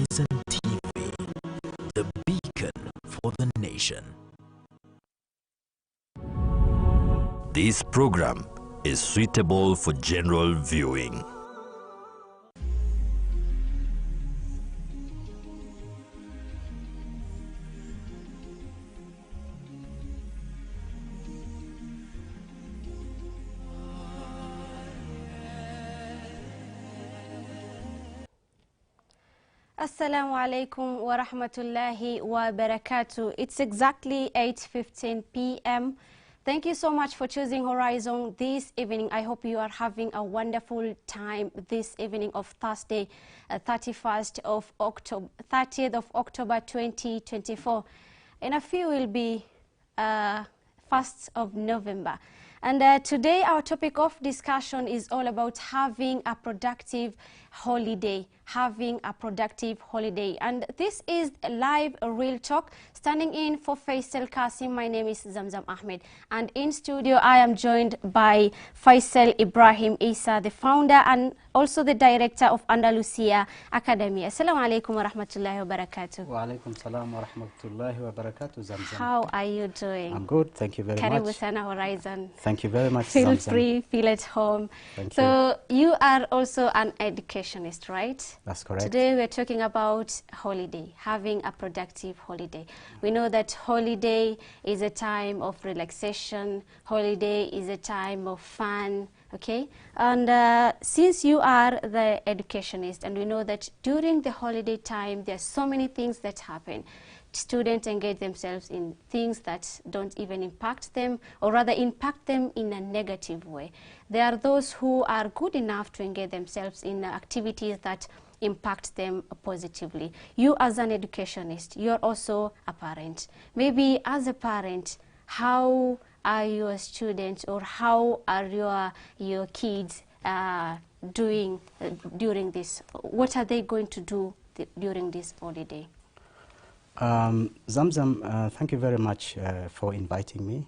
Horizon TV, the beacon for the nation. This program is suitable for general viewing. Assalamu alaikum wa rahmatullahi wa barakatuh. It's exactly 8:15 p.m. Thank you so much for choosing Horizon this evening. I hope you are having a wonderful time this evening of Thursday, 30th of October 2024. In a few will be 1st of November. And today our topic of discussion is all about having a productive holiday. And this is a live real talk. Standing in for Faisal Kasim, my name is Zamzam Ahmed. And in studio I am joined by Faisal Ibrahim Issa, the founder and also the director of Andalucia Academy. Assalamu alaikum wa rahmatullahi wa barakatuh. Wa alaikum salam wa rahmatullahi wa barakatuh, Zamzam. How are you doing? I'm good, thank you very Karibu much. sana Horizon. Thank you very much, Feel Zamzam. free, feel at home. Thank So you are also an educationist, right? That's correct. Today we're talking about holiday, having a productive holiday. We know that holiday is a time of relaxation, holiday is a time of fun, okay? And since you are the educationist, and we know that during the holiday time there are so many things that happen. Students engage themselves in things that don't even impact them, or rather impact them in a negative way. There are those who are good enough to engage themselves in activities that impact them positively. You as an educationist, you're also a parent. Maybe as a parent, how are your students or how are your kids doing during this? What are they going to do during this holiday? Zamzam, thank you very much for inviting me.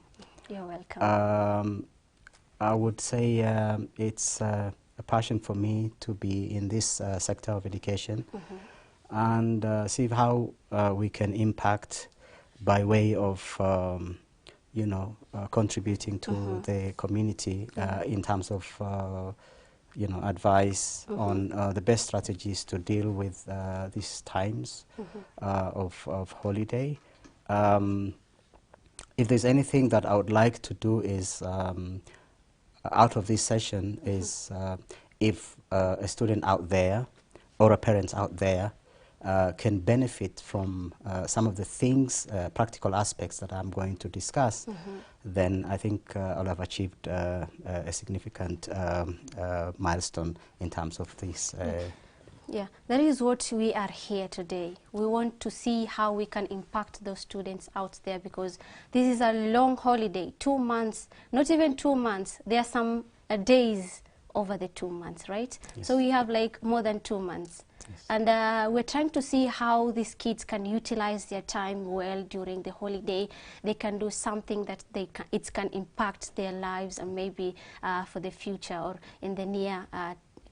You're welcome. I would say it's a passion for me to be in this sector of education, and see how we can impact by way of contributing to the community in terms of advice on the best strategies to deal with these times of holiday. If there's anything that I would like to do is out of this session is if a student out there or a parent out there can benefit from some of the things, practical aspects that I'm going to discuss, then I think I'll have achieved a significant milestone in terms of this. Yeah, that is what we are here today. We want to see how we can impact those students out there, because this is a long holiday, 2 months, not even 2 months. There are some days over the 2 months, right? Yes. So we have like more than 2 months. Yes. And we're trying to see how these kids can utilize their time well during the holiday. They can do something that it can impact their lives, and maybe for the future or in the near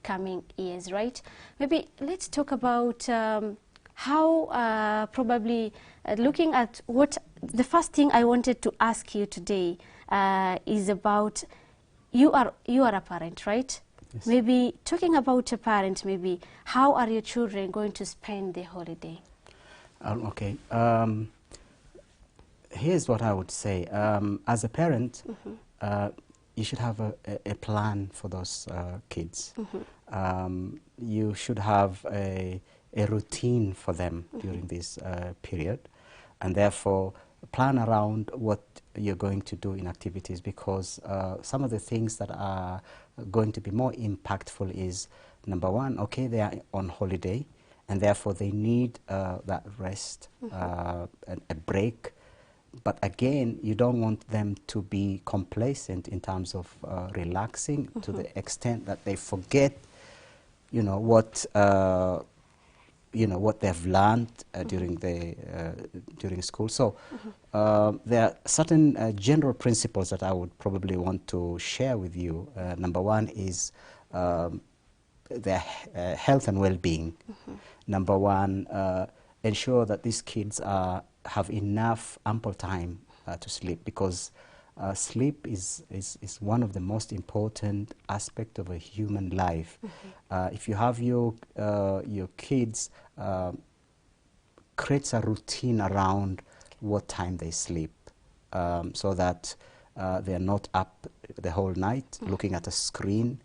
coming years, right? Maybe let's talk about how probably looking at what the first thing I wanted to ask you today is about you are a parent, right? Yes. Maybe talking about a parent, maybe how are your children going to spend the holiday? Okay. Here's what I would say. As a parent, you should have a plan for those kids. You should have a routine for them during this period, and therefore plan around what you're going to do in activities, because some of the things that are going to be more impactful is, number one, okay, they are on holiday, and therefore they need that rest and a break. But again, you don't want them to be complacent in terms of relaxing to the extent that they forget, what they've learned during school. So there are certain general principles that I would probably want to share with you. Number one is their health and well-being. Number one, ensure that these kids have enough ample time to sleep, because sleep is one of the most important aspects of a human life. If you have your kids, creates a routine around what time they sleep, so that they're not up the whole night looking at a screen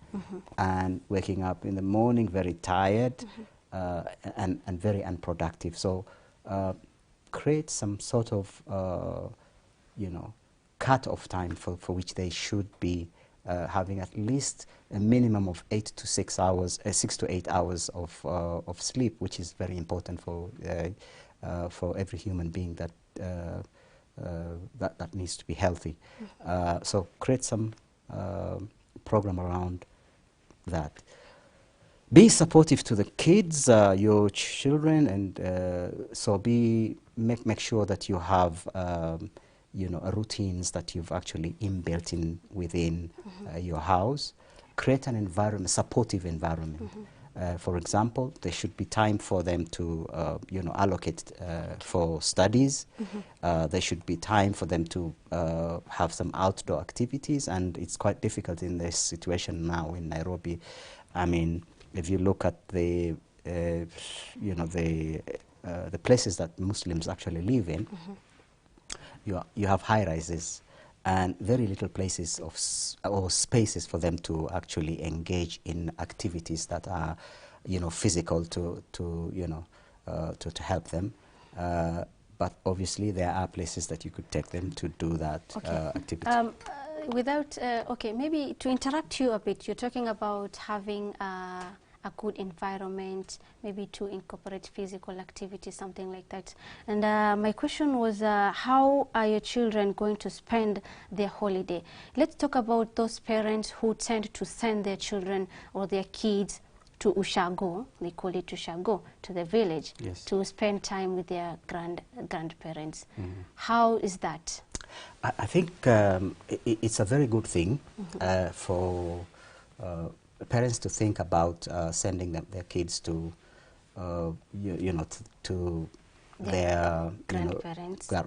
and waking up in the morning very tired and very unproductive. So create some sort of cut-off time for which they should be having at least a minimum of 6 to 8 hours of sleep, which is very important for every human being that needs to be healthy. So create some program around that. Be supportive to the kids, your children, and so make sure that you have routines that you've actually inbuilt within your house. Create an environment, supportive environment. For example, there should be time for them to allocate for studies. There should be time for them to have some outdoor activities, and it's quite difficult in this situation now in Nairobi. I mean, if you look at the places that Muslims actually live in, you have high rises and very little places or spaces for them to actually engage in activities that are physical to help them. But obviously there are places that you could take them to do that activity. Okay, maybe to interrupt you a bit, you're talking about having a good environment, maybe to incorporate physical activity, something like that. And my question was, how are your children going to spend their holiday? Let's talk about those parents who tend to send their children or their kids to Ushago, they call it Ushago, to the village, to spend time with their grandparents. How is that? I think it's a very good thing for parents to think about sending their kids to, to their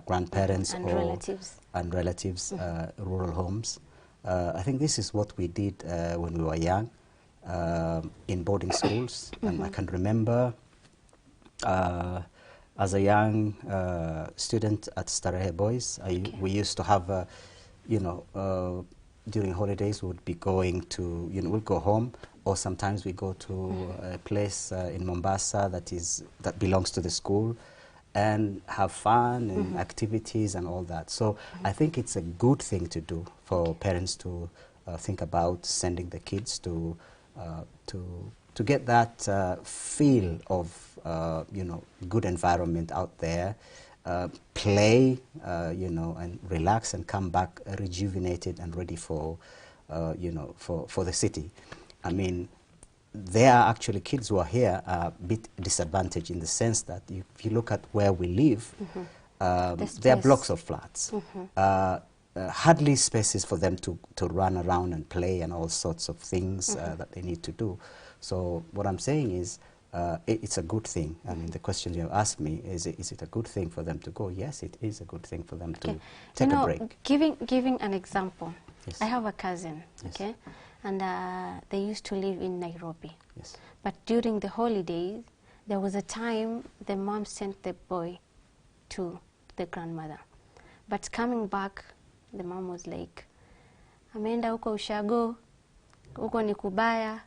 grandparents and relatives, rural homes. I think this is what we did when we were young in boarding schools, and I can remember as a young student at Starehe Boys, we used to have, during holidays we would be going to, we'll go home, or sometimes we go to a place in Mombasa that belongs to the school, and have fun and activities and all that. So I think it's a good thing to do for parents to think about sending the kids to get that feel of good environment out there, play, and relax, and come back rejuvenated and ready for for the city. I mean, there are actually kids who are here a bit disadvantaged in the sense that if you look at where we live, there are blocks of flats. Hardly spaces for them to run around and play and all sorts of things that they need to do. So what I'm saying is, it's a good thing. I mean, the question you asked me is it a good thing for them to go? Yes, it is a good thing for them to take a break. Giving an example, Yes. I have a cousin, Yes. okay, and they used to live in Nairobi. Yes. But during the holidays, there was a time the mom sent the boy to the grandmother. But coming back, the mom was like, ameenda huko Ushago, huko ni kubaya,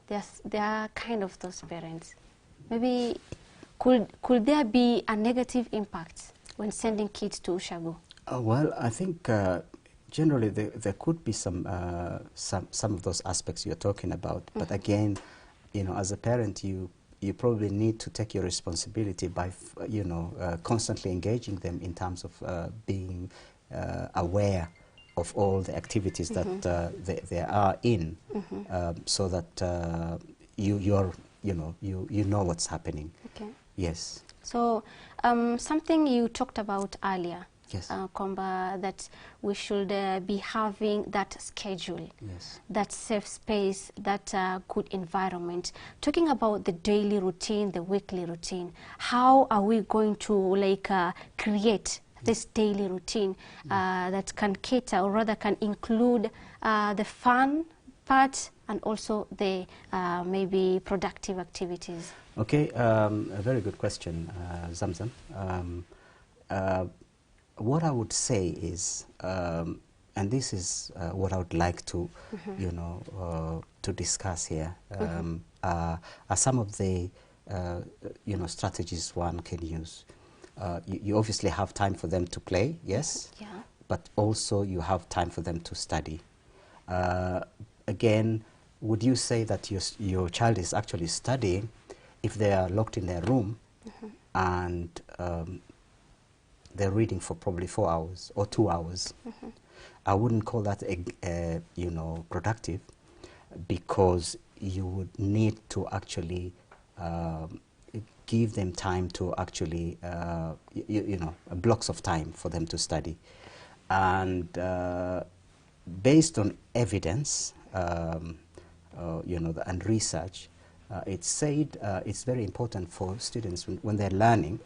There are kind of those parents. Maybe could there be a negative impact when sending kids to Ushago? Well, I think generally there could be some of those aspects you're talking about. But again, as a parent, you probably need to take your responsibility by constantly engaging them in terms of being aware of all the activities that they are in, so that you know what's happening. Okay. Yes. So something you talked about earlier, Yes. That we should be having that schedule, Yes. that safe space, that good environment. Talking about the daily routine, the weekly routine, how are we going to like create this daily routine that can cater, or rather can include the fun part and also the maybe productive activities? Okay, a very good question, Zamzam. What I would say is, and this is what I would like to, you know, to discuss here, are some of the, you know, strategies one can use. You obviously have time for them to play, yes, Yeah. but also you have time for them to study. Again, would you say that your child is actually studying if they are locked in their room and they're reading for probably 4 hours or 2 hours? I wouldn't call that you know, productive, because you would need to actually give them time to actually you know, blocks of time for them to study. And based on evidence, you know, and research, it's said it's very important for students when they're learning.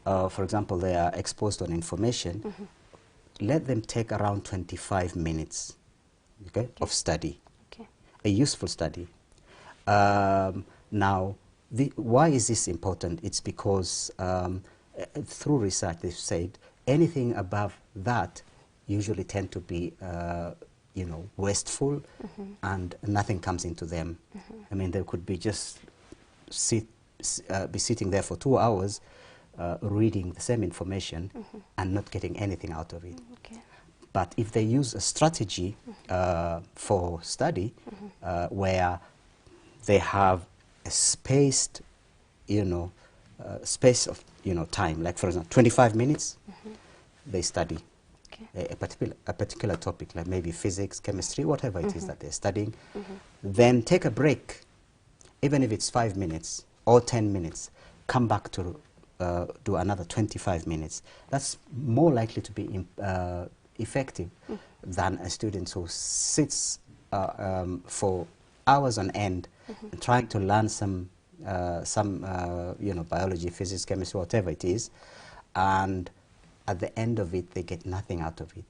For example, they are exposed on information. Let them take around 25 minutes, okay, of study, a useful study. Now, why is this important? It's because through research they've said anything above that usually tend to be you know, wasteful, and nothing comes into them. I mean, they could be just be sitting there for 2 hours reading the same information and not getting anything out of it. But if they use a strategy for study where they have a spaced, you know, space of, you know, time, like for example 25 minutes, they study a particular topic, like maybe physics, chemistry, whatever it is that they're studying. Then take a break, even if it's 5 minutes or 10 minutes, come back to do another 25 minutes. That's more likely to be effective than a student who sits for hours on end trying to learn some you know, biology, physics, chemistry, whatever it is, and at the end of it they get nothing out of it.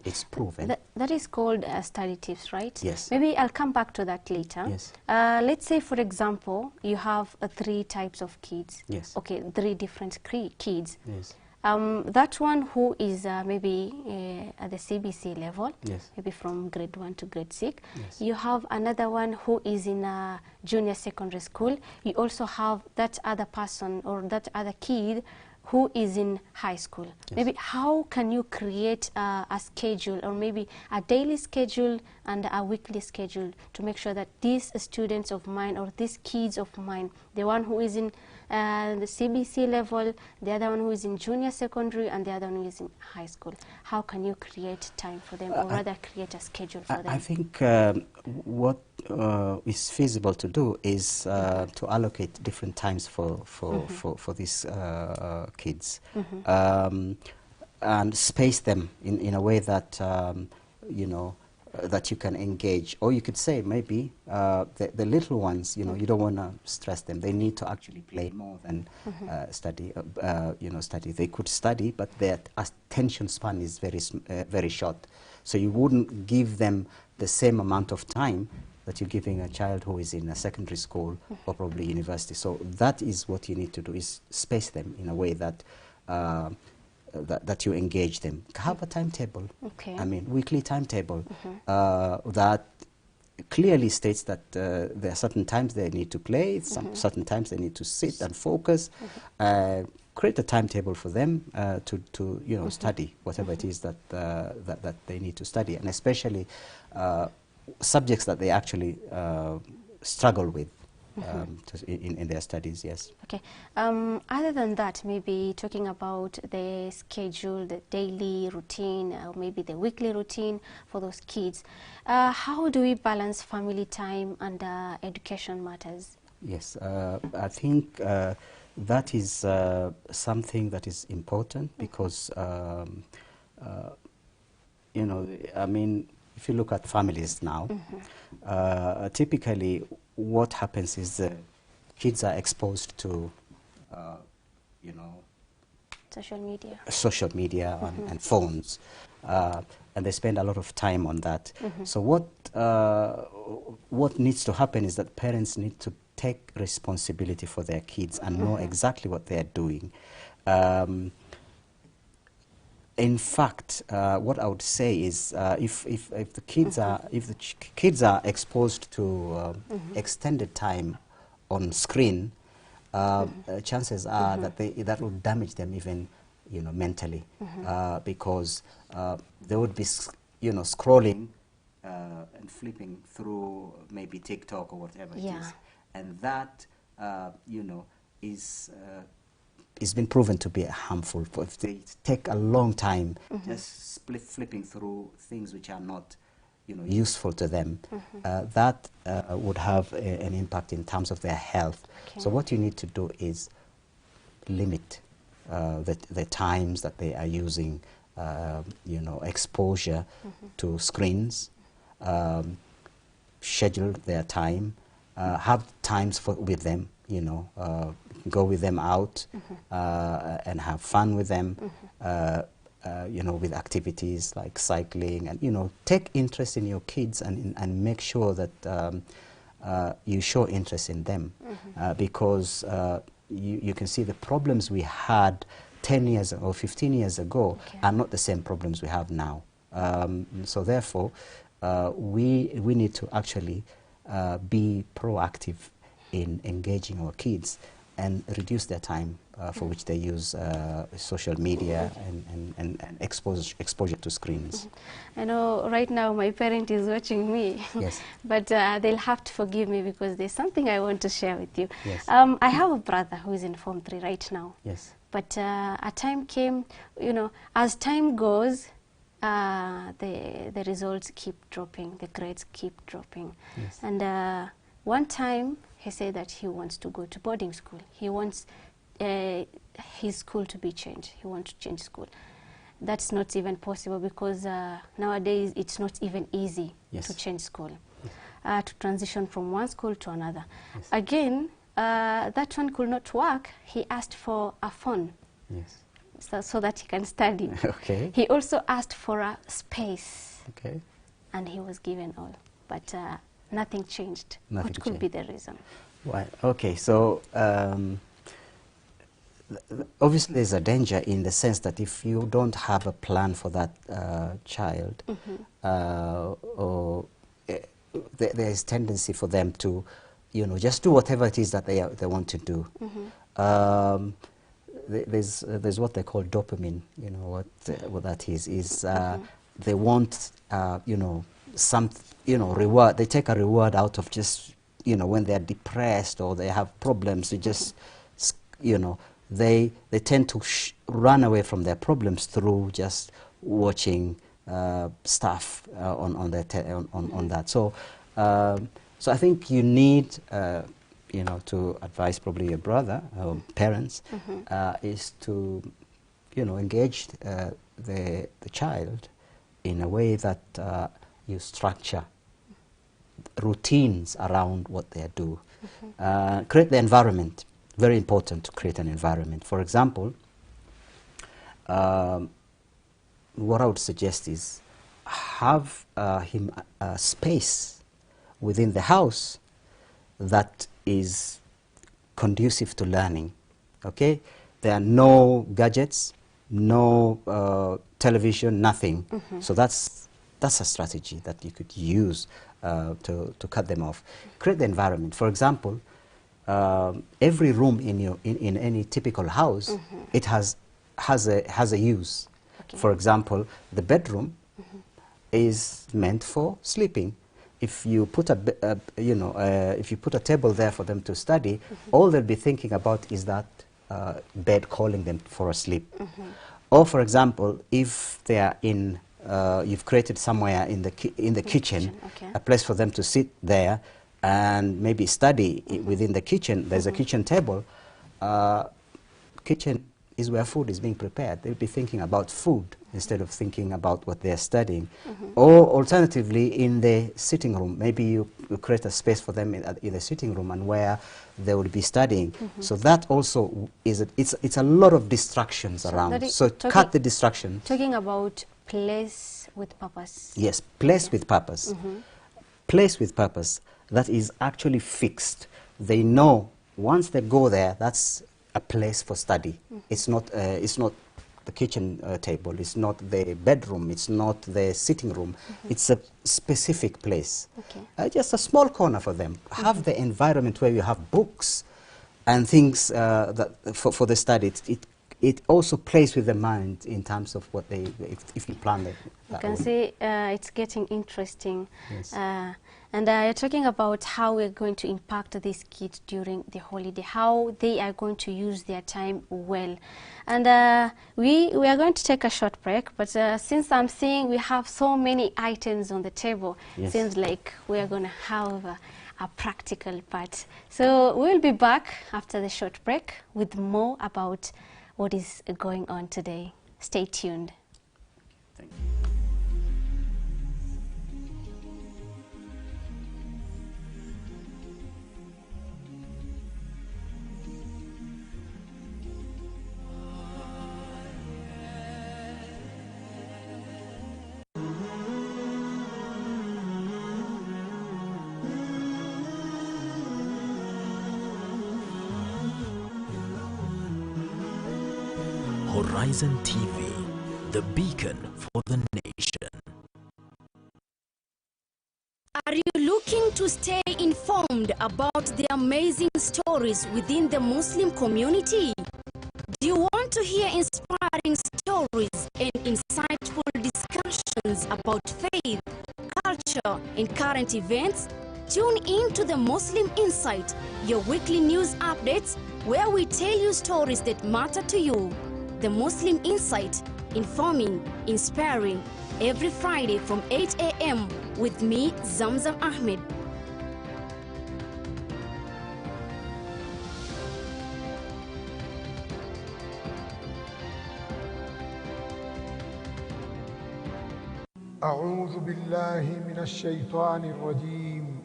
It's proven. That is called study tips, right? Yes. Maybe I'll come back to that later. Yes. Let's say, for example, you have 3 types of kids. Yes. Okay, 3 different kids. Yes. That one who is maybe at the CBC level, yes, maybe from grade 1 to grade 6. Yes. You have another one who is in a junior secondary school. You also have that other person or that other kid who is in high school. Yes. Maybe how can you create a schedule, or maybe a daily schedule and a weekly schedule, to make sure that these students of mine, or these kids of mine, the one who is in the CBC level, the other one who is in junior secondary, and the other one who is in high school, how can you create time for them, or rather create a schedule for them? I think what is feasible to do is to allocate different times for these kids, and space them in a way that you know, that you can engage. Or you could say maybe the little ones, you know, you don't want to stress them. They need to actually play more than study. You know, study. They could study, but their attention span is very short. So you wouldn't give them the same amount of time that you're giving a child who is in a secondary school or probably university. So that is what you need to do, is space them in a way that that you engage them. Have a timetable. Okay. I mean, weekly timetable that clearly states that there are certain times they need to play, certain times they need to sit and focus. Create a timetable for them to you know, study whatever it is that that they need to study, and especially subjects that they actually struggle with. In their studies, yes. Okay. Other than that, maybe talking about the schedule, the daily routine, or maybe the weekly routine for those kids, how do we balance family time and education matters? Yes, I think that is something that is important because, you know, I mean, if you look at families now, typically what happens is kids are exposed to, you know, social media and phones, and they spend a lot of time on that. So what needs to happen is that parents need to take responsibility for their kids and know exactly what they are doing. In fact, what I would say is, if the kids are exposed to extended time on screen, chances are that that will damage them even, you know, mentally, because they would be, you know, scrolling and flipping through maybe TikTok or whatever it is, and that, you know, is. It's been proven to be harmful. If they take a long time just flipping through things which are not, you know, useful to them, that would have an impact in terms of their health. Okay. So what you need to do is limit the times that they are using, you know, exposure to screens, schedule their time, have times with them, you know, go with them out and have fun with them, you know, with activities like cycling, and, you know, take interest in your kids and make sure that you show interest in them, because you can see the problems we had 10 years or 15 years ago are not the same problems we have now. So therefore, we need to actually be proactive in engaging our kids and reduce their time for which they use social media and exposure to screens. I know right now my parent is watching me, but they'll have to forgive me because there's something I want to share with you. I have a brother who is in Form 3 right now. But a time came, you know, as time goes, the results keep dropping, the grades keep dropping. And one time he said that he wants to go to boarding school. He wants his school to be changed. He wants to change school. That's not even possible because nowadays it's not even easy to change school, to transition from one school to another. Again, that one could not work. He asked for a phone so that he can study. He also asked for a space, and he was given all. But nothing changed. What could be the reason? Right. Okay, so obviously there's a danger in the sense that if you don't have a plan for that child, or there is tendency for them to, you know, just do whatever it is that they want to do. There's what they call dopamine. You know what that is they want, you know, some, you know, reward. They take a reward out of just, you know, when they're depressed or they have problems. They just, you know, they tend to run away from their problems through just watching stuff on that. So so I think you need, you know, to advise probably your brother or parents is to, you know, engage the child in a way that you structure routines around what they do. Create the environment. Very important to create an environment. For example, what I would suggest is have him a space within the house that is conducive to learning. Okay? There are no gadgets, no television, nothing. So that's a strategy that you could use to cut them off. Create the environment. For example, every room in any typical house, it has a use. For example, the bedroom is meant for sleeping. If you put if you put a table there for them to study, all they'll be thinking about is that bed calling them for a sleep. Or for example, if they are in you've created somewhere in the kitchen, a place for them to sit there and maybe study within the kitchen. There's a kitchen table. kitchen is where food is being prepared. They'll be thinking about food instead of thinking about what they're studying. Or alternatively, in the sitting room, maybe you create a space for them in the sitting room and where they will be studying. So that also is, it's a lot of distractions around. So cut the distraction. Talking about place with purpose. Yes, place with purpose. Place with purpose that is actually fixed. They know once they go there, that's a place for study. It's not the kitchen table, it's not the bedroom, it's not the sitting room. It's a specific place. Just a small corner for them. Have the environment where you have books and things that for the study. It also plays with the mind in terms of what they, if you plan it. You can see it's getting interesting. Yes. And you're talking about how we're going to impact these kids during the holiday, how they are going to use their time well. And we are going to take a short break, but since I'm seeing we have so many items on the table, seems like we are going to have a practical part. So we'll be back after the short break with more about what is going on today. Stay tuned. Thank you. Horizon TV, the beacon for the nation. Are you looking to stay informed about the amazing stories within the Muslim community? Do you want to hear inspiring stories and insightful discussions about faith, culture, and current events? Tune in to the Muslim Insight, your weekly news updates where we tell you stories that matter to you. The Muslim Insight, informing, inspiring, every Friday from 8 a.m. with me, Zamzam Ahmed. أعوذ بالله من الشيطان الرجيم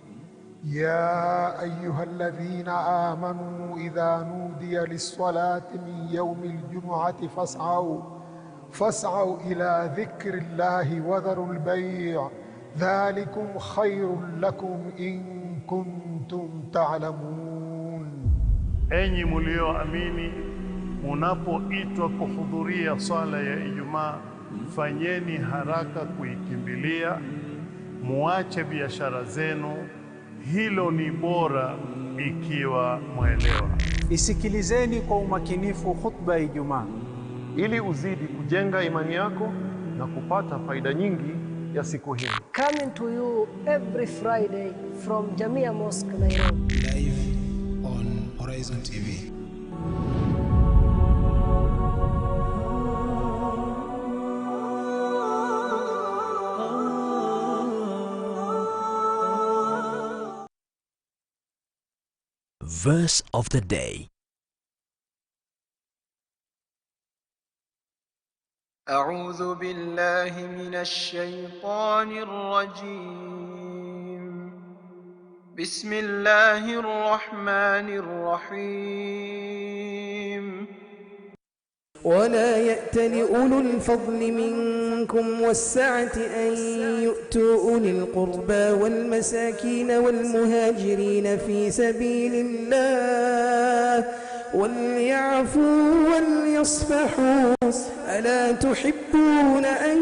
يا أيها الذين آمنوا إذا نودي للصلاة من يوم الجمعة فاسعوا إلى ذكر الله وذروا البيع ذلكم خير لكم إن كنتم تعلمون. Enyi mlioamini, munapoitwa kuhudhuria swala ya Ijumaa, fanyeni haraka kuikimbilia, muache biashara zenu, hilo ni bora ikiwa mwelewa. Isikilizeni kwa umakinifu khutba ya Ijumaa ili uzidi kujenga imani yako na kupata faida nyingi ya siku hii. Coming to you every Friday from Jamia Mosque, Nairobi. Live on Horizon TV. Verse of the day. أعوذ بالله من الشيطان الرجيم بسم الله الرحمن الرحيم ولا يأتل أولو الفضل منكم والسعة أن يؤتوا أولي القربى والمساكين والمهاجرين في سبيل الله وليعفوا وليصفحوا ألا تحبون أن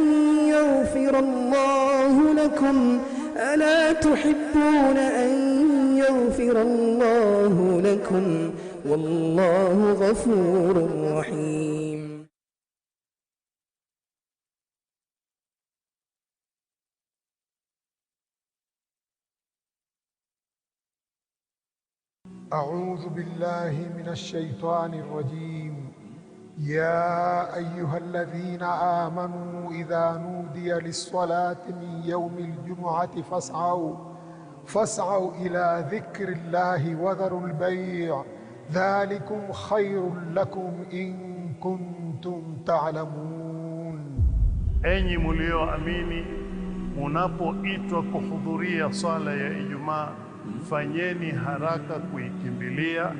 يغفر الله لكم ألا تحبون أن يغفر الله لكم والله غفور رحيم. أعوذ بالله من الشيطان الرجيم يا أيها الذين آمنوا إذا نودي للصلاة من يوم الجمعة فاسعوا إلى ذكر الله وذروا البيع ذلكم خير لكم إن كنتم تعلمون. Enyi mlioamini, munapoitwa kuhudhuria swala ya Ijumaa, fanyeni haraka kuikimbilia,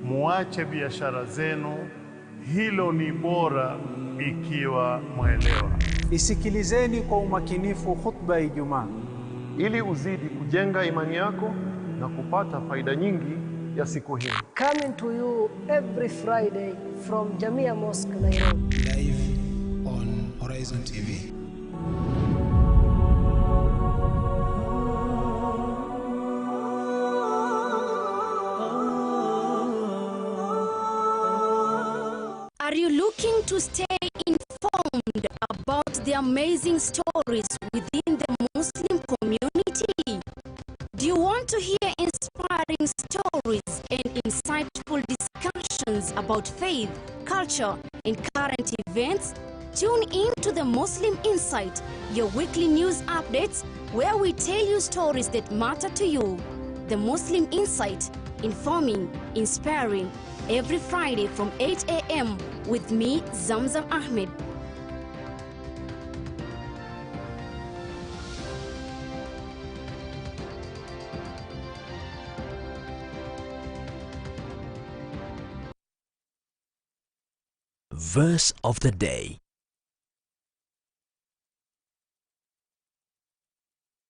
muache biashara zenu, hilo ni bora ikiwa mwelewa. Isikilizeni kwa umakinifu khutba ya Ijumaa ili uzidi kujenga imani yako na kupata faida nyingi ya siku hii. Coming to you every Friday from Jamia Mosque, Nairobi. Live on Horizon TV. Are you looking to stay informed about the amazing stories within the Muslim community? Do you want to hear inspiring stories and insightful discussions about faith, culture, and current events? Tune in to the Muslim Insight, your weekly news updates where we tell you stories that matter to you. The Muslim Insight, informing, inspiring, every Friday from 8 a.m. with me, Zamzam Ahmed. Verse of the day.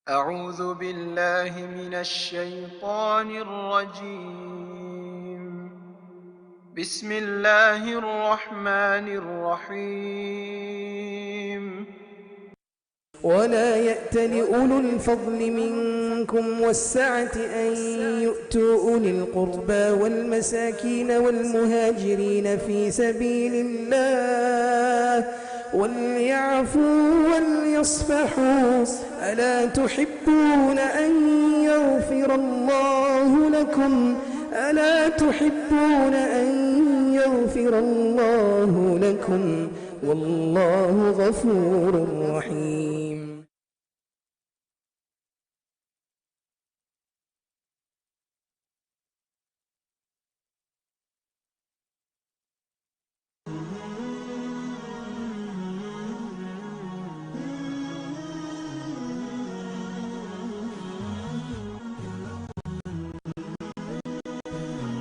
أعوذ بالله من الشيطان الرجيم. بسم الله الرحمن الرحيم. ولا يأتل أولو الفضل منكم والسعة أن يؤتوا أولي القربى والمساكين والمهاجرين في سبيل الله وليعفوا وليصفحوا ألا تحبون أن يغفر الله لكم ألا تحبون أن يغفر الله لكم والله غفور رحيم.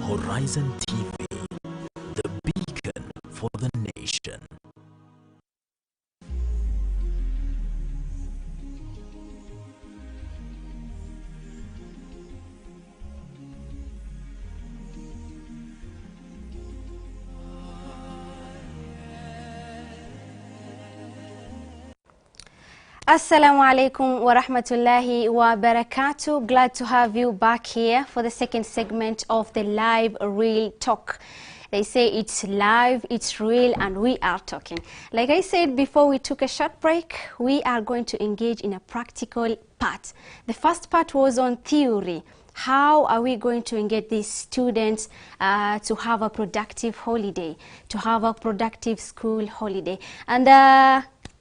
Horizon TV, the beacon for the nation. Assalamu alaikum wa rahmatullahi wa barakatuh. Glad to have you back here for the second segment of the live real talk. They say it's live, it's real, and we are talking. Like I said before we took a short break, we are going to engage in a practical part. The first part was on theory. How are we going to engage these students to have a productive holiday, to have a productive school holiday? And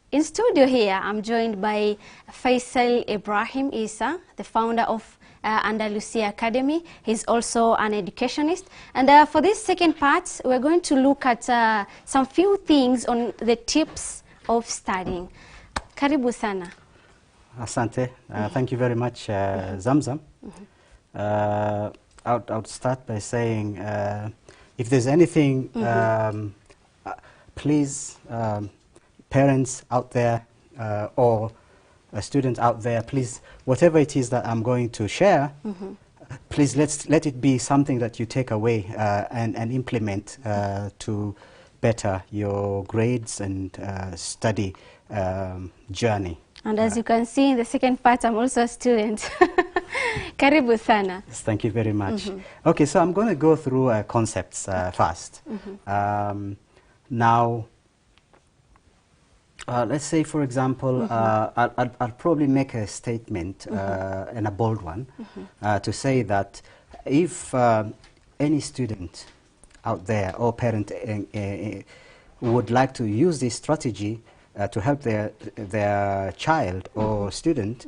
in studio here, I'm joined by Faisal Ibrahim Issa, the founder of Andalucia Academy. He's also an educationist. And for this second part, we're going to look at some few things on the tips of studying. Karibu sana. Asante. Thank you very much, Zamzam. I would start by saying, if there's anything, please, parents out there or students out there, please, whatever it is that I'm going to share, please let it be something that you take away and implement to better your grades and study journey. And as you can see in the second part, I'm also a student. Karibu sana. Yes, thank you very much. Okay, so I'm going to go through concepts first. Now, let's say, for example, I'll probably make a statement, and a bold one, to say that if any student out there or parent would like to use this strategy to help their child or student,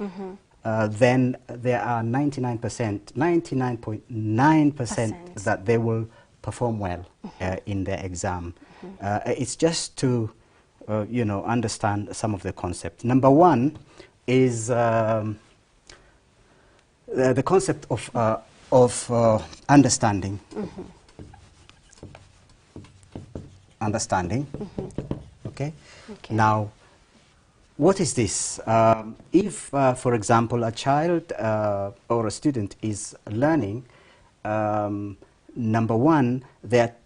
then there are 99.9% that they will perform well in their exam. It's just to, you know, understand some of the concepts. Number one is the concept of understanding. Understanding. Okay? Now, what is this? If, for example, a child or a student is learning, number one, that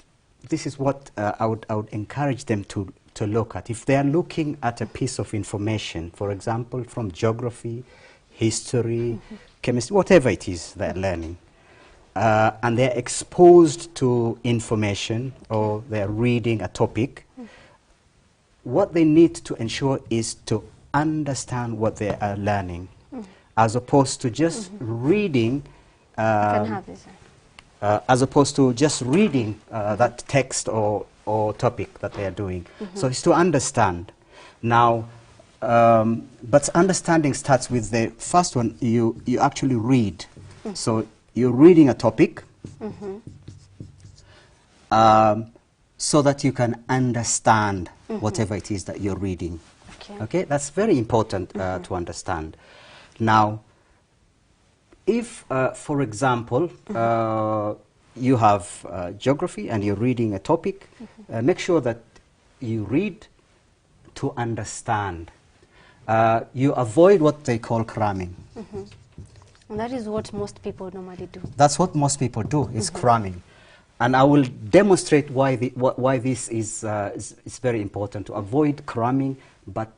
this is what I would encourage them to look at. If they are looking at a piece of information, for example, from geography, history, chemistry, whatever it is they're learning, and they're exposed to information or they're reading a topic, what they need to ensure is to understand what they are learning, as opposed to just reading, as opposed to just reading that text or topic that they are doing. So it's to understand. Now, but understanding starts with the first one, you actually read. So you're reading a topic so that you can understand whatever it is that you're reading. Okay, that's very important to understand. Now, if, for example, you have geography and you're reading a topic, make sure that you read to understand. You avoid what they call cramming. And that is what most people normally do. That's what most people do, is cramming. And I will demonstrate why this is very important, to avoid cramming, but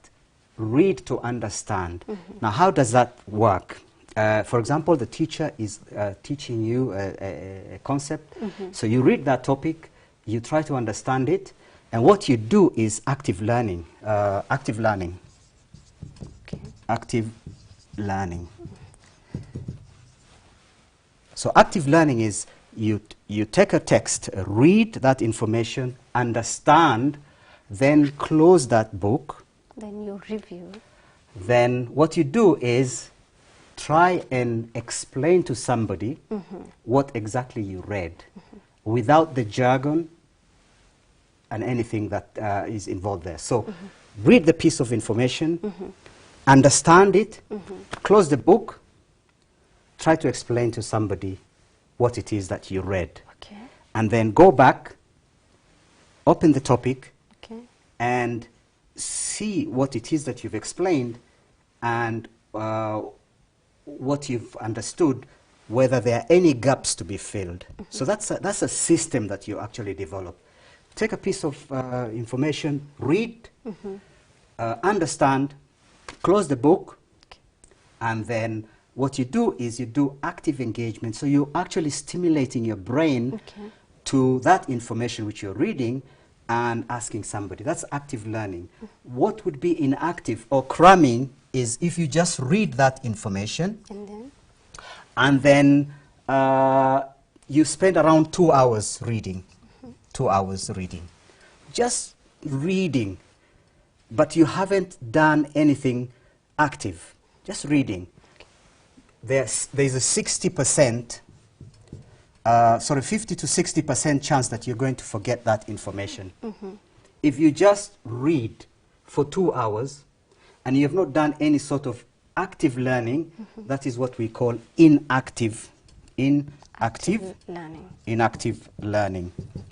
read to understand. Now, how does that work? For example, the teacher is teaching you a concept. So you read that topic, you try to understand it, and what you do is active learning. Active learning. Active learning. So active learning is you take a text, read that information, understand, then close that book. Then you review. Then what you do is try and explain to somebody what exactly you read, without the jargon and anything that is involved there. So read the piece of information, understand it, close the book, try to explain to somebody what it is that you read. And then go back, open the topic, and see what it is that you've explained and what you've understood, whether there are any gaps to be filled. So that's a system that you actually develop. Take a piece of information, read, understand, close the book, and then what you do is you do active engagement. So you're actually stimulating your brain to that information which you're reading and asking somebody. That's active learning. What would be inactive or cramming is if you just read that information and then you spend around 2 hours reading. 2 hours reading. Just reading, but you haven't done anything active. Just reading. There's a 50 to 60% chance that you're going to forget that information. If you just read for 2 hours and you have not done any sort of active learning, that is what we call inactive learning.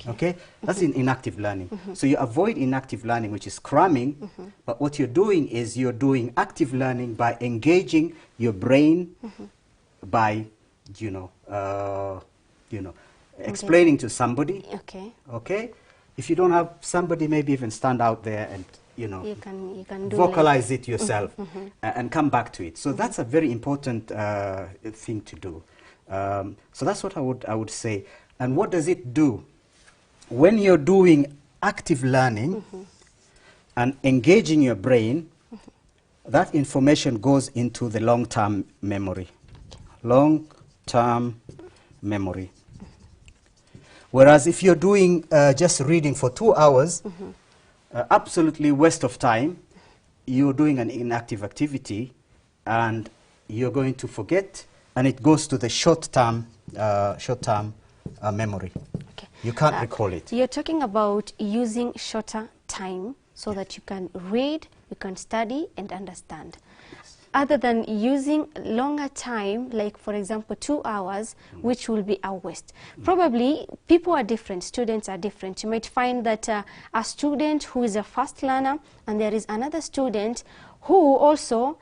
Okay? That's inactive learning. So you avoid inactive learning, which is cramming, but what you're doing is you're doing active learning by engaging your brain, by, explaining to somebody. Okay? If you don't have somebody, maybe even stand out there and, you can vocalize it yourself and come back to it. So that's a very important thing to do. So that's what I would say. And what does it do? When you're doing active learning and engaging your brain, that information goes into the long-term memory. Long-term memory. Whereas if you're doing just reading for 2 hours, absolutely waste of time, you're doing an inactive activity and you're going to forget, and it goes to the short-term memory. You can't recall it. You're talking about using shorter time so that you can read, you can study and understand. Other than using longer time, like for example 2 hours, which will be a waste. Probably people are different, students are different. You might find that a student who is a fast learner and there is another student who also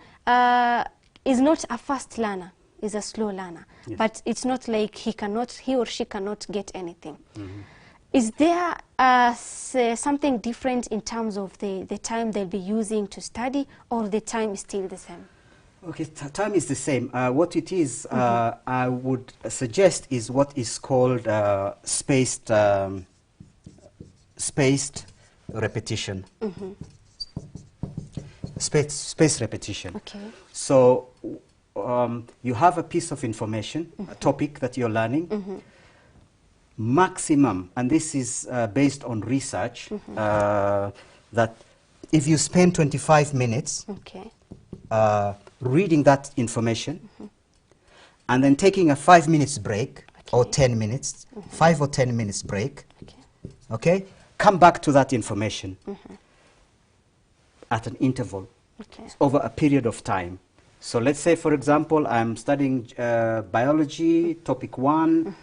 is not a fast learner, is a slow learner. Yes. But it's not like he or she cannot get anything. Is there something different in terms of the time they'll be using to study, or the time is still the same? Okay, time is the same. What it is, I would suggest, is what is called spaced repetition. Spaced repetition. Okay. So you have a piece of information, a topic that you're learning. Maximum, and this is based on research, that if you spend 25 minutes reading that information and then taking a 5 minutes break, or 10 minutes, 5 or 10 minutes break, okay, come back to that information at an interval over a period of time. So let's say, for example, I'm studying biology, topic 1,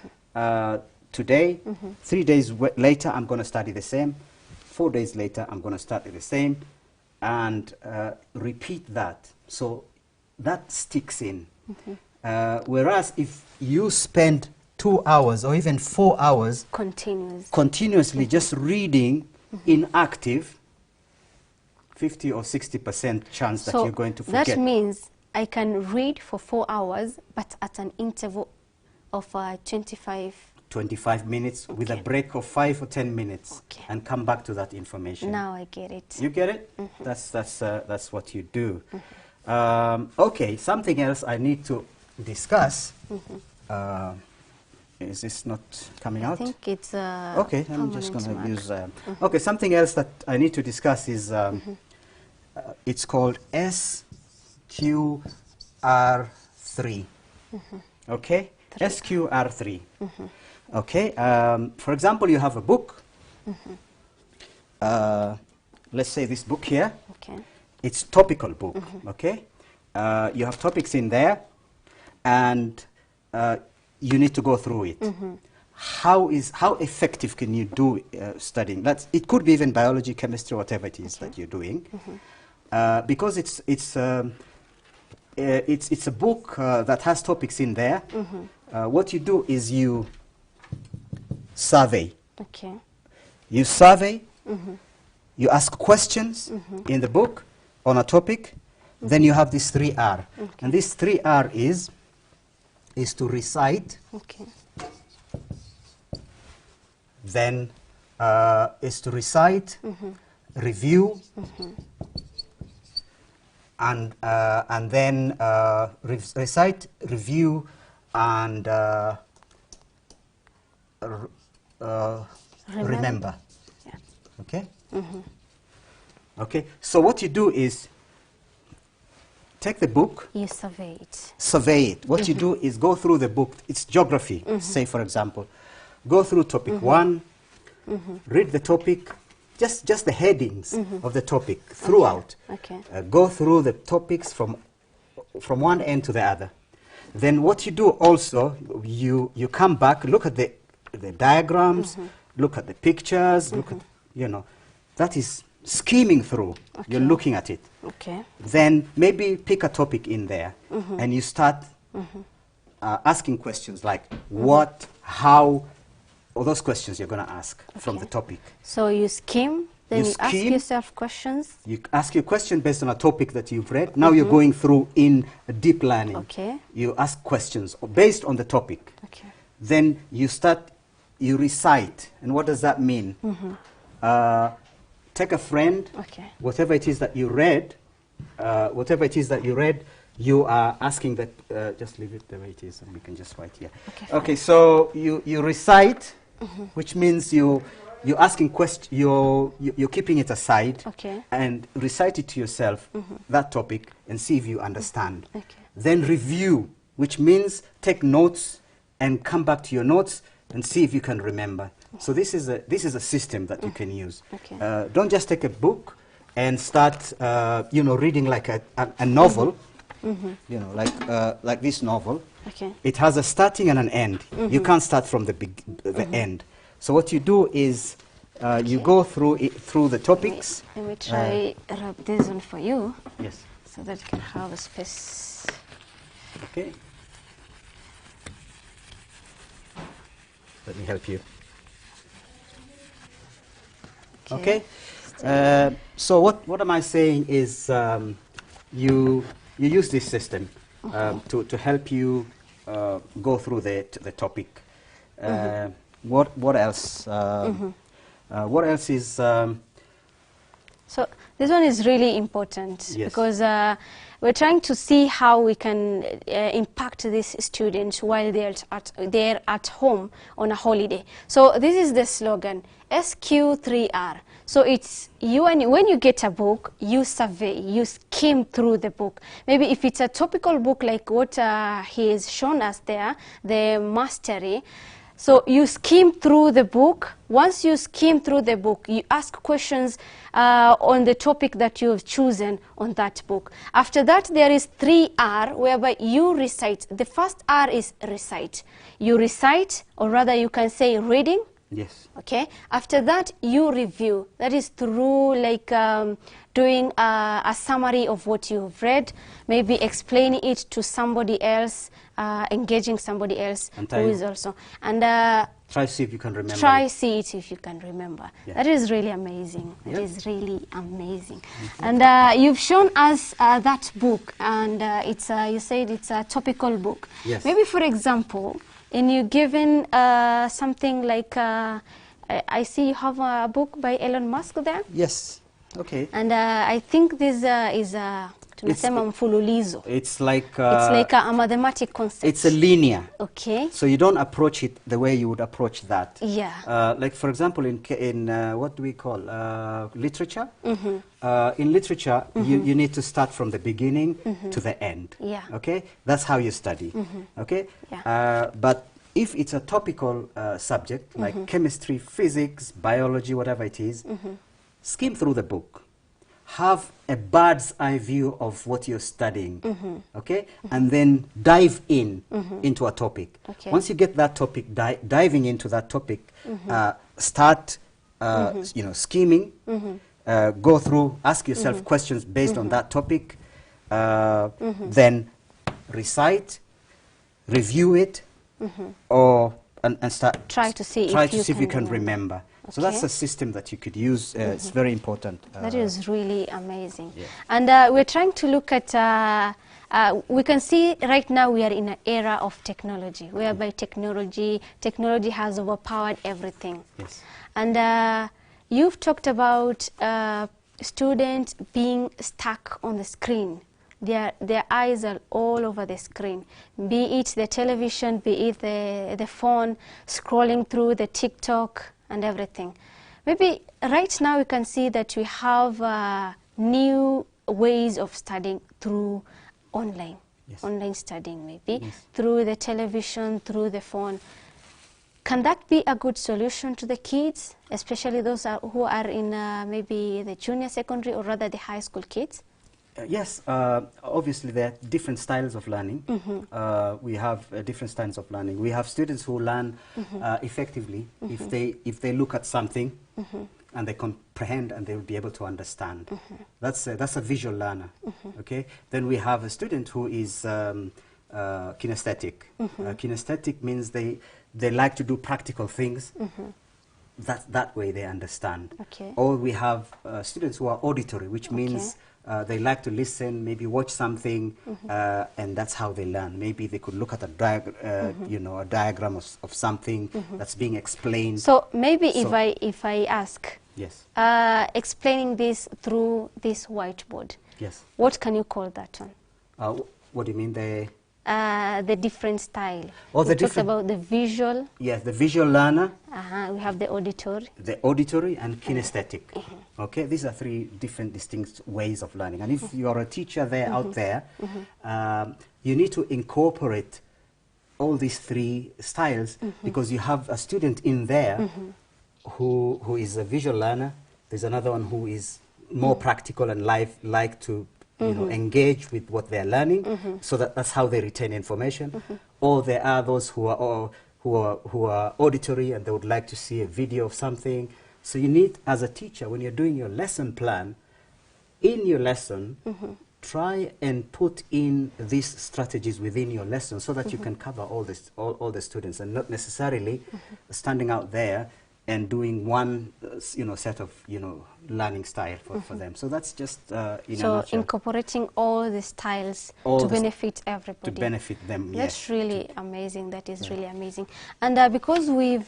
today. 3 days later, I'm going to study the same. 4 days later, I'm going to study the same, and repeat that. So that sticks in. Whereas if you spend 2 hours or even 4 hours continuously just reading inactive, 50 or 60% chance that you're going to forget. That means I can read for 4 hours, but at an interval of 25 minutes with a break of 5 or 10 minutes, and come back to that information. Now I get it. You get it? That's what you do. Okay, something else I need to discuss. Is this not coming out? I think it's okay, I'm just going to use... okay, something else that I need to discuss is it's called SQR3. Okay? SQR3. Okay, for example, you have a book. Let's say this book here. Okay. It's topical book. Okay, you have topics in there, and you need to go through it. How effective can you do studying? It could be even biology, chemistry, whatever it is that you're doing, because it's a book that has topics in there. What you do is you survey. Okay. You survey. You ask questions in the book on a topic. Then you have this 3R. And this 3R is to recite. Okay. Then is to recite, review, and then recite, review, and remember. Yeah. Okay? Okay, so what you do is take the book. You survey it. Survey it. What you do is go through the book. It's geography, say for example. Go through topic 1, read the topic, just the headings of the topic throughout. Okay. Go through the topics from one end to the other. Then what you do also, you come back, look at the diagrams, look at the pictures, look at, that is skimming through. You're looking at it. Okay. Then maybe pick a topic in there, and you start asking questions like what, how, all those questions you're going to ask from the topic. So you skim, then you ask yourself questions. You ask your question based on a topic that you've read. Now you're going through in deep learning. Okay. You ask questions based on the topic. Okay. Then you recite. And what does that mean? Take a friend, whatever it is that you read, you are asking that, just leave it the way it is and we can just write here. Okay, so you recite, which means you're asking questions, you're keeping it aside and recite it to yourself, that topic, and see if you understand. Then review, which means take notes and come back to your notes and see if you can remember. So this is a system that you can use. Okay. Don't just take a book and start, you know, reading like a novel. You know, like this novel. Okay. It has a starting and an end. You can't start from the end. So what you do is you go through the topics. Let me try rub this one for you. Yes. So that you can have a space. Okay. Let me help you. Okay. So what am I saying is you use this system to help you go through the topic. What else? What else is? So this one is really important because we're trying to see how we can impact these students while they're at home on a holiday. So this is the slogan, SQ3R. So it's you, and when you get a book, you survey, you skim through the book. Maybe if it's a topical book like what he has shown us there, the mastery. So you skim through the book. Once you skim through the book, you ask questions on the topic that you've chosen on that book. After that, there is 3R, whereby you recite. The first R is recite. You recite, or rather you can say reading. Yes. Okay. After that, you review. That is through like doing a summary of what you've read, maybe explaining it to somebody else, engaging somebody else and who is also. And try see if you can remember. Try see it if you can remember. Yeah. That is really amazing. It is really amazing. And you've shown us that book, and it's you said it's a topical book. Yes. Maybe for example, and you given something like I see you have a book by Elon Musk there. Yes. Okay. And I think this is tunasema mfululizo. It's like a mathematic concept. It's a linear. Okay. So you don't approach it the way you would approach that. Yeah. Like for example, in what do we call literature? In literature, you need to start from the beginning to the end. Yeah. Okay. That's how you study. Okay. Yeah. But if it's a topical subject like chemistry, physics, biology, whatever it is, skim through the book. Have a bird's eye view of what you're studying, okay? And then dive into a topic. Okay. Once you get that topic, diving into that topic, start, you know, skimming, go through, ask yourself questions based on that topic, then recite, review it, and start try to see if you can remember. So that's a system that you could use. It's very important. That is really amazing. Yeah. And we're trying to look at, we can see right now we are in an era of technology, whereby technology has overpowered everything. Yes. And you've talked about students being stuck on the screen. Their eyes are all over the screen, be it the television, be it the phone, scrolling through the TikTok and everything. Maybe right now we can see that we have new ways of studying through online. Yes. Online studying maybe, yes. through the television, through the phone. Can that be a good solution to the kids, especially those who are in maybe the junior secondary or rather the high school kids? Yes, obviously there are different styles of learning. We have different styles of learning. We have students who learn effectively if they look at something and they comprehend and they will be able to understand. That's a visual learner. Okay. Then we have a student who is kinesthetic. Kinesthetic means they like to do practical things. That way they understand. Okay. Or we have students who are auditory, which means they like to listen, maybe watch something, and that's how they learn. Maybe they could look at a you know, a diagram of something that's being explained. So maybe if I ask, yes, explaining this through this whiteboard, yes, what can you call that one? What do you mean the different style? Oh, we talked about the visual. Yes, the visual learner. We have the auditory. The auditory and kinesthetic. Okay, these are three different distinct ways of learning. And if you are a teacher there out there, you need to incorporate all these three styles, because you have a student in there who is a visual learner. There's another one who is more practical and like to engage with what they're learning, so that's how they retain information. Or there are those who are auditory and they would like to see a video of something. So you need, as a teacher, when you're doing your lesson plan, in your lesson, try and put in these strategies within your lesson so that you can cover all the students, and not necessarily standing out there and doing one set of learning style for them. So that's just in a nutshell. Incorporating all the styles to benefit everybody. To benefit them, yes. That's really amazing. That is really amazing. And because we've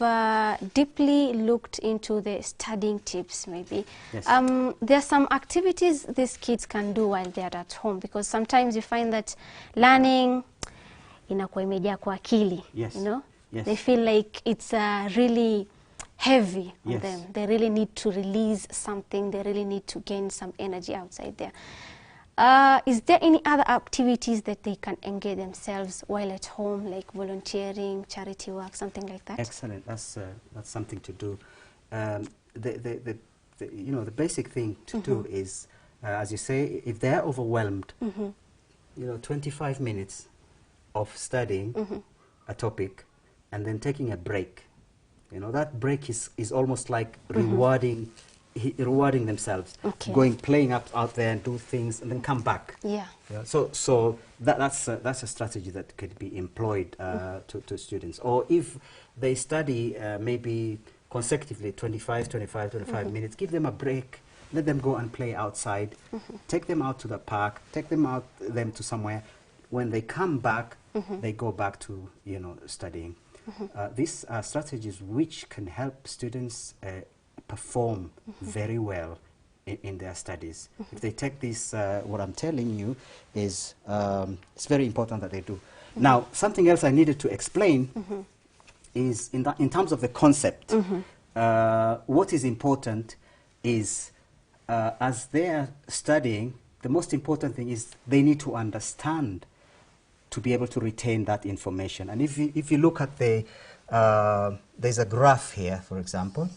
deeply looked into the studying tips, maybe, yes. There are some activities these kids can do while they're at home, because sometimes you find that learning inakuwa imejaa kwa akili, yes. Yes. They feel like it's really heavy on yes. them. They really need to release something. They really need to gain some energy outside there. Is there any other activities that they can engage themselves while at home, like volunteering, charity work, something like that? Excellent. That's something to do. The basic thing to do is, as you say, if they're overwhelmed, 25 minutes of studying a topic and then taking a break. That break is almost like rewarding themselves, playing out there and do things and then come back. Yeah. So that's a strategy that could be employed to students. Or if they study maybe consecutively 25 minutes, give them a break, let them go and play outside, take them out to the park, take them to somewhere. When they come back, they go back to studying. These are strategies which can help students perform very well in their studies. If they take this, what I'm telling you is it's very important that they do. Now, something else I needed to explain is in terms of the concept. What is important is as they are studying, the most important thing is they need to understand to be able to retain that information. And if you look at there's a graph here, for example,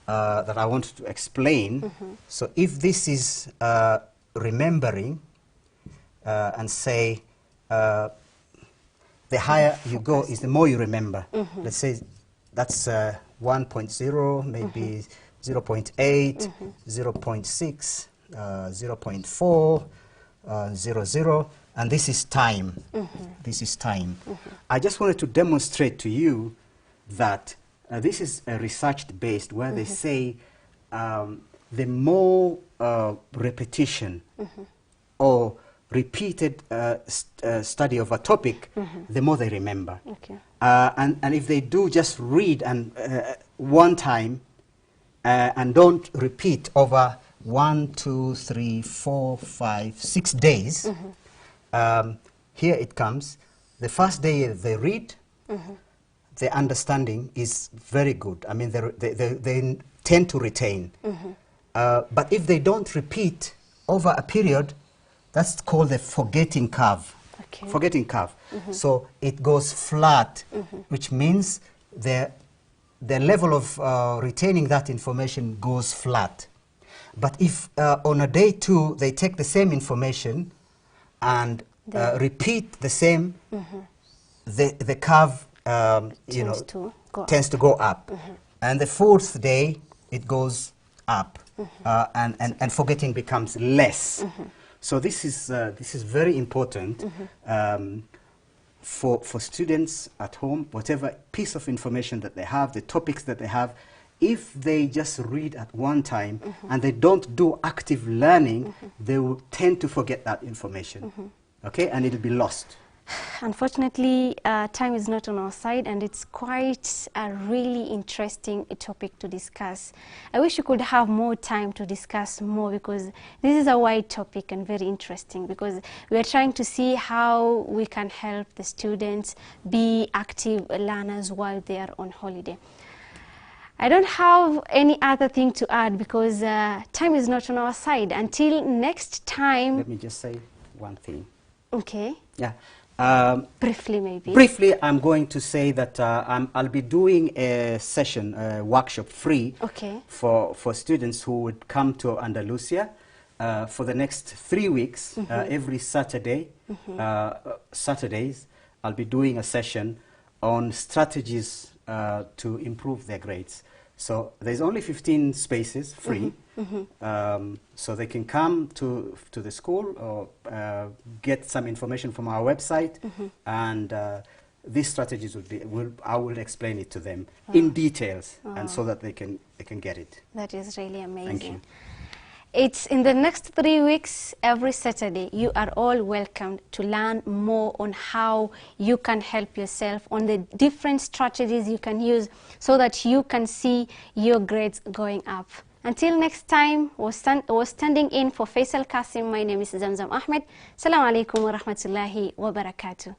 that I want to explain. So if this is remembering, and say the higher you go is the more you remember. Let's say that's 1.0, maybe 0.8, 0.6, 0.4, 0.0. And this is time. This is time. I just wanted to demonstrate to you that this is research-based, where they say the more repetition or repeated study of a topic, the more they remember. And if they do just read and one time and don't repeat over 1, 2, 3, 4, 5, 6 days, here it comes. The first day they read, the understanding is very good. I mean, they tend to retain. But if they don't repeat over a period, that's called the forgetting curve. Forgetting curve. So it goes flat, which means the level of retaining that information goes flat. But if on a day 2 they take the same information and repeat the same, the curve tends to go up. And the 4th day it goes up, and forgetting becomes less. So this is very important for students at home. Whatever piece of information that they have, the topics that they have, if they just read at one time and they don't do active learning, they will tend to forget that information. Okay, and it'll be lost. Unfortunately, time is not on our side, and it's quite a really interesting topic to discuss. I wish we could have more time to discuss more, because this is a wide topic and very interesting, because we are trying to see how we can help the students be active learners while they are on holiday. I don't have any other thing to add, because time is not on our side. Until next time. Let me just say one thing. Okay. Yeah. Briefly, maybe. Briefly, I'm going to say that I'll be doing a session, a workshop free for students who would come to Andalucia for the next 3 weeks. Every Saturday, Saturdays, I'll be doing a session on strategies to improve their grades. So there's only 15 spaces free, so they can come to the school or get some information from our website, and these strategies I will explain it to them in details, and so that they can get it. That is really amazing. Thank you. It's in the next 3 weeks, every Saturday. You are all welcome to learn more on how you can help yourself, on the different strategies you can use so that you can see your grades going up. Until next time, was standing in for Faisal Qasim. My name is Zamzam Ahmed. Assalamu alaikum wa rahmatullahi wa barakatuh.